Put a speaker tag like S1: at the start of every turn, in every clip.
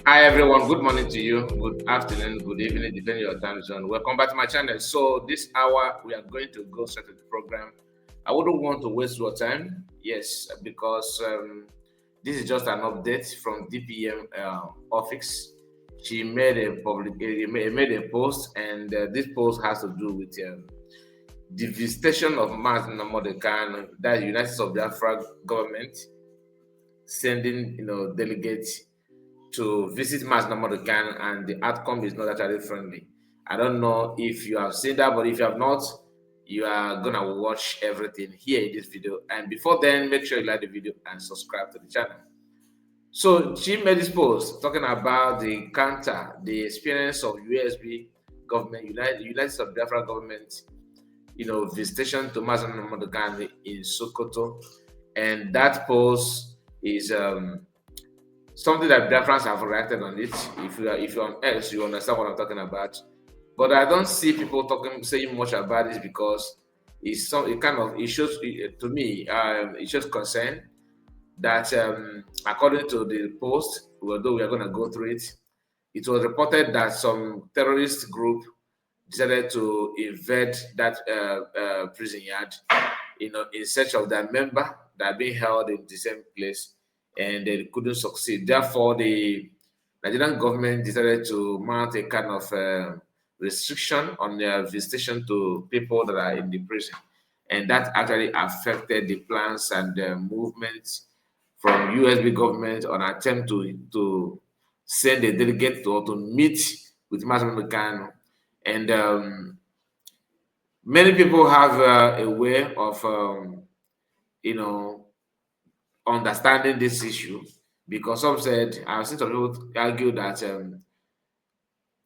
S1: Hi everyone, good morning to you, good afternoon, good evening, depending on your time zone. Welcome back to my channel. So this hour we are going to go straight to the program. I wouldn't want to waste your time, yes, because this is just an update from DPM office. She made a made a post, and this post has to do with the visitation of Nnamdi Kanu, that United States of Biafra government sending delegates to visit Mars Namorokan, and the outcome is not actually friendly. I don't know if you have seen that, but if you have not, you are gonna watch everything here in this video. And before then, make sure you like the video and subscribe to the channel. So she made this post talking about the counter, the experience of USB government, United States of Biafra government, visitation to Mars Namorokan in Sokoto, and that post is something that Biafrans have reacted on it. If you're on X, you understand what I'm talking about. But I don't see people saying much about this because it shows to me it shows concern that according to the post, although we are going to go through it, it was reported that some terrorist group decided to invade that prison yard, in search of their member that are being held in the same place, and they couldn't succeed. Therefore, the Nigerian government decided to mount a kind of restriction on their visitation to people that are in the prison, and that actually affected the plans and the movements from USB government on attempt to send a delegate to meet with Mazen Kanu. And many people have a way of, you know, understanding this issue, because some said, I've seen some people argue that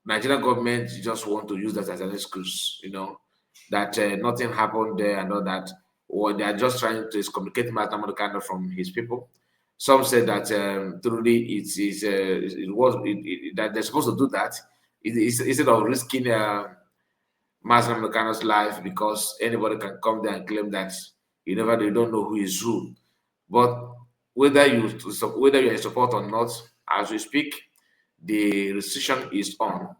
S1: Nigerian government just want to use that as an excuse, that nothing happened there and all that, or they are just trying to communicate Matamano kind from his people. Some said that truly that they're supposed to do that instead of risking Master Meccano's life, because anybody can come there and claim that you don't know who is who. But whether you're in support or not, as we speak, the restriction is on.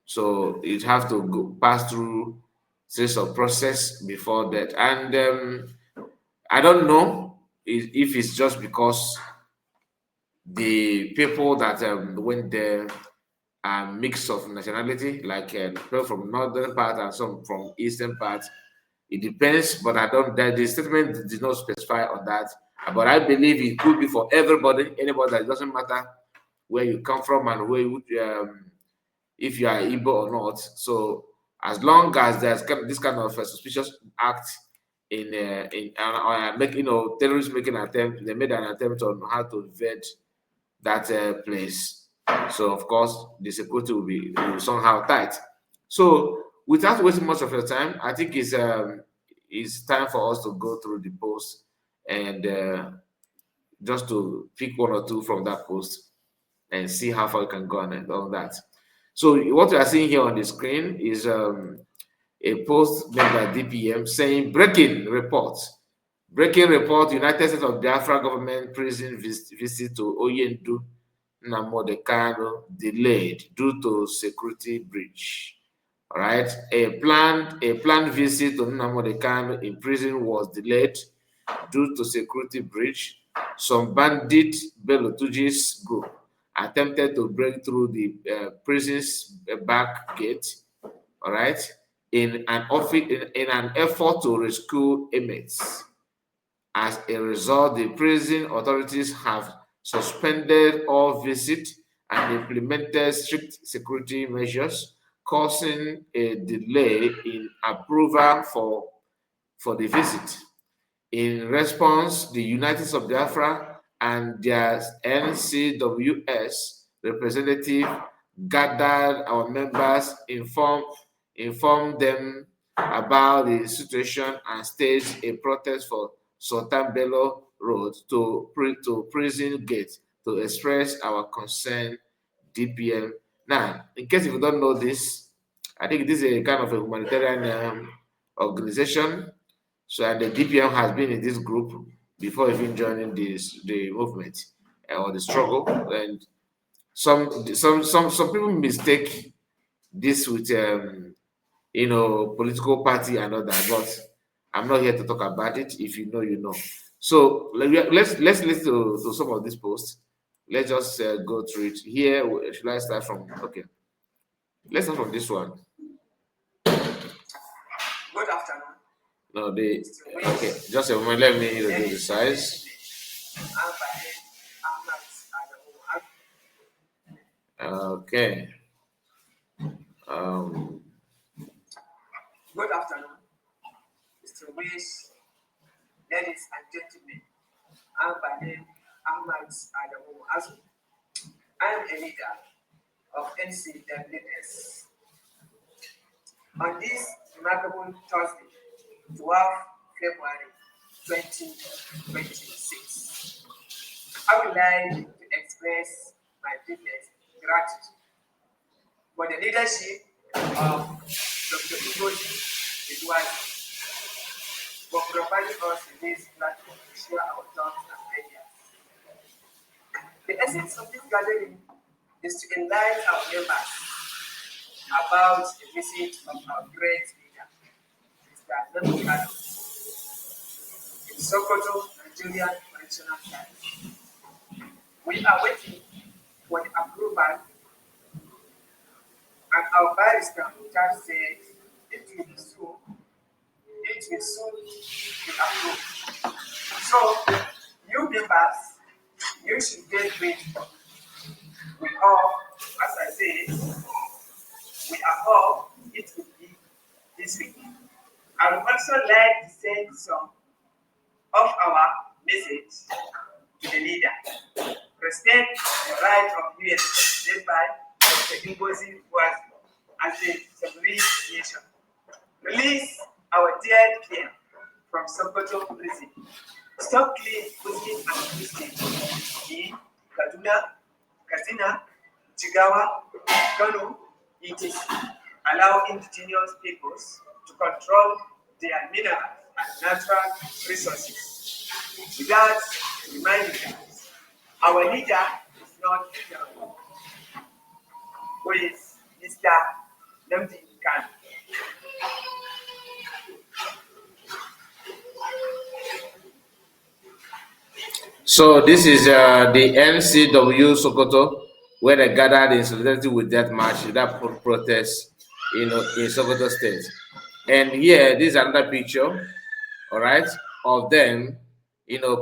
S1: So it have to pass through series of process before that. And I don't know if it's just because the people that went there are mix of nationality, like people from northern part and some from eastern part. It depends, but I don't. The statement did not specify on that. But I believe it could be for everybody, anybody. That it doesn't matter where you come from and where if you are Igbo or not. So as long as there's this kind of suspicious act terrorists making an attempt, they made an attempt on how to invade that place. So of course the security will be somehow tight. So without wasting much of your time, I think it's time for us to go through the post and just to pick one or two from that post and see how far you can go and all that. So what you are seeing here on the screen is a post made by DPM saying breaking report. Breaking report, United States of Biafra government prison visit to Onyendu Nnamdi Kanu delayed due to security breach. All right, a planned visit to Nnamdi Kanu in prison was delayed due to security breach. Some bandit Belotujis group attempted to break through the prison's back gate. All right, in an effort to rescue inmates. As a result, the prison authorities have suspended all visits and implemented strict security measures, causing a delay in approval for the visit. In response, the United States of Biafra and their NCWS representative gathered our members, informed them about the situation, and staged a protest for Sultan Bello Road to Prison Gate to express our concern. DPM. Now, in case if you don't know this, I think this is a kind of a humanitarian organization. So, and the DPM has been in this group before even joining the movement or the struggle. And some people mistake this with political party and all that, but I'm not here to talk about it. If you know, you know. So let's listen to some of these posts. Let's just go through it. Here, should I start from? Okay, let's start from this one.
S2: Good afternoon.
S1: No, okay. Just a moment. Let me reduce the size. Okay.
S2: Good afternoon, Mr. Wish, ladies and gentlemen. I'm by name Ahmad Adamu Azu. I am a leader of NCWS. On this remarkable Thursday, 12 February 2026, I would like to express my deepest gratitude for the leadership of Dr. Ugoji Edward for providing us with this platform to share our thoughts and ideas. The essence of this gathering is to enlighten our members about the visit of our great leader, Mr. Nnamdi Kanu, in Sokoto, Nigeria Correctional Science. We are waiting for the approval, and our barrister judge said it will soon be approved. So, you members, you should get ready. We hope, as I said, we are hope it will be this week. I would also like to send some of our message to the leader. Respect the right of US led by the Ngozi was as a sovereign nation. Release our dear king from Sokoto prison. Stop killing Muslims and Christians in Kaduna, Katsina, Jigawa, Kanu, etc. Allow indigenous peoples to control their mineral and natural resources. Without reminding them, our leader is not Kanu, who is Mr. Nnamdi Kanu.
S1: So this is the NCW Sokoto, where they gathered in solidarity with that march, that protest, in Sokoto State. And here, this is another picture, all right, of them,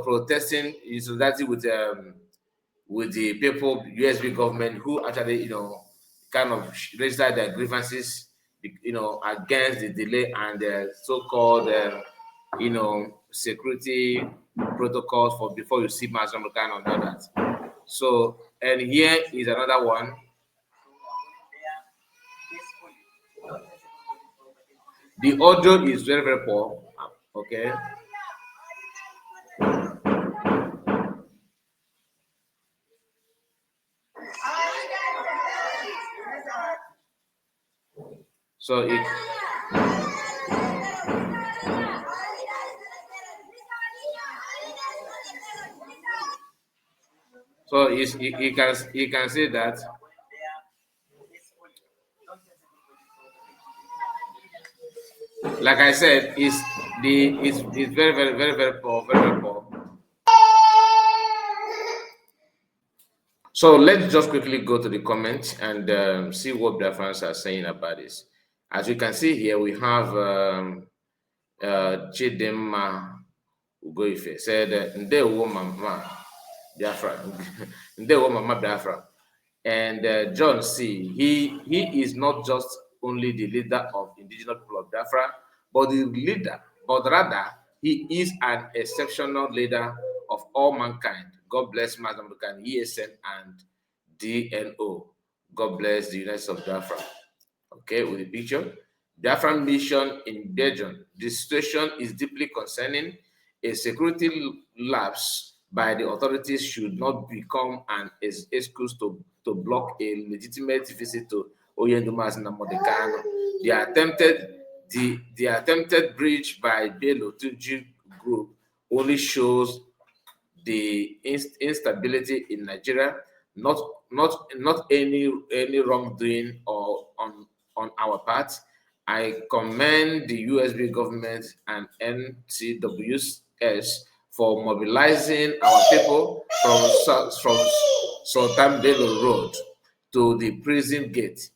S1: protesting in solidarity with the people, USB government, who actually, kind of registered their grievances, against the delay and the so-called, security protocols for before you see mass kind of all that. So, and here is another one. The audio is very, very poor. Okay. So it. So you can say that. Like I said, it's very, very, very, very poor, very, very poor. So let's just quickly go to the comments and see what Biafrans are saying about this. As you can see here, we have Chidema Ugoife said, Ndewo Mama Biafra, Ndewo Mama Biafra. And John C., he is not just only the leader of indigenous people of Biafra, but rather he is an exceptional leader of all mankind. God bless Madam Bukan, ESN, and DNO. God bless the United States of Biafra. Okay, with the picture. Biafra mission in Belgium. The situation is deeply concerning. A security lapse by the authorities should not become an excuse to block a legitimate visit to Onyendu Nnamdi Kanu. The attempted breach by Bello Tuju group only shows the instability in Nigeria not not any wrongdoing or on our part. I commend the USB government and NCWS for mobilizing our people from Sultan Bello Road to the prison gate.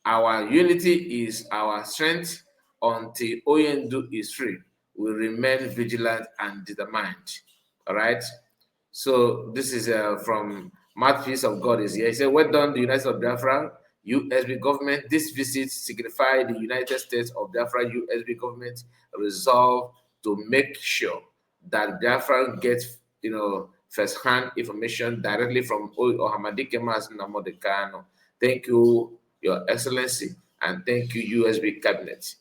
S1: Our unity is our strength. Until Onyendu is free, we remain vigilant and determined. All right. So this is from Mouthpiece of God is here. He said, "Well done, the United States of Biafra, USB government. This visit signifies the United States of Biafra USB government resolve to make sure that Biafra gets, first-hand information directly from Ohamadike Nnamdi Kanu. Thank you, Your Excellency, and thank you, USB Cabinet.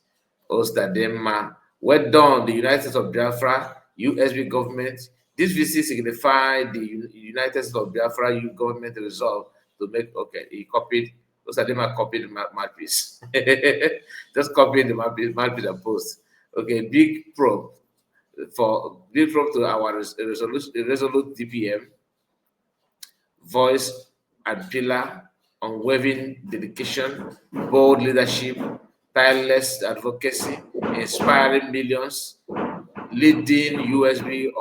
S1: Ostadema. Well done, the United States of Biafra, USB government. This visit signified the United States of Biafra government resolve to make, okay, he copied, Ostadema copied my piece. Just copied the mouthpiece and post. Okay, big probe to our resolute DPM, voice and pillar, unwavering dedication, bold leadership, tireless advocacy, inspiring millions, leading USB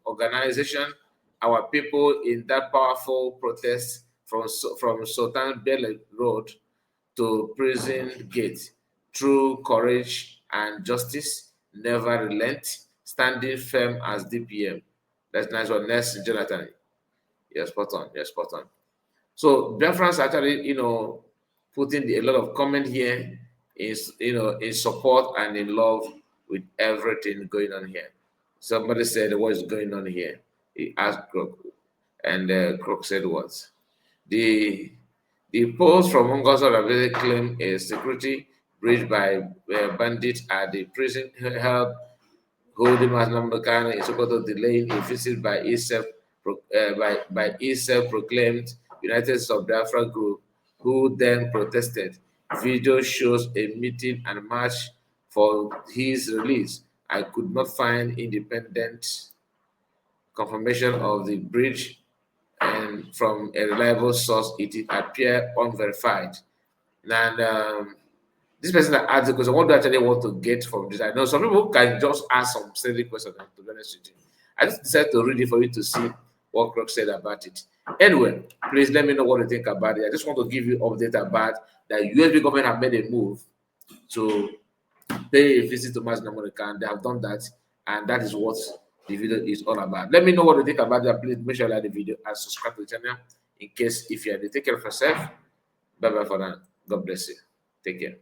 S1: organization, our people in that powerful protest from Sultan Bello Road to prison gate. Through courage and justice, never relent, standing firm as DPM. That's nice one. Next, Jonathan. Yes, spot on. Yes, spot on. So Biafrans actually, putting a lot of comment here is, in support and in love with everything going on here. Somebody said, "What is going on here?" He asked Crook, and Crook said, "What?" The post from Ungozo Rabele claim a security breach by bandits at the prison held holding Nnamdi is equal to delaying a visit by itself by itself proclaimed United States of Biafra group, who then protested. Video shows a meeting and march for his release. I could not find independent confirmation of the breach, and from a reliable source, it appeared unverified. And this person that asked the question, what do I actually want to get from this? I know some people can just ask some silly questions, to be honest with you. I just decided to read it for you to see what Crook said about it. Anyway, please let me know what you think about it. I just want to give you update about that USB government have made a move to pay a visit to Mas America, and they have done that, and that is what the video is all about. Let me know what you think about that. Please make sure you like the video and subscribe to the channel in case if you are. Take care of yourself. Bye bye for now. God bless you. Take care.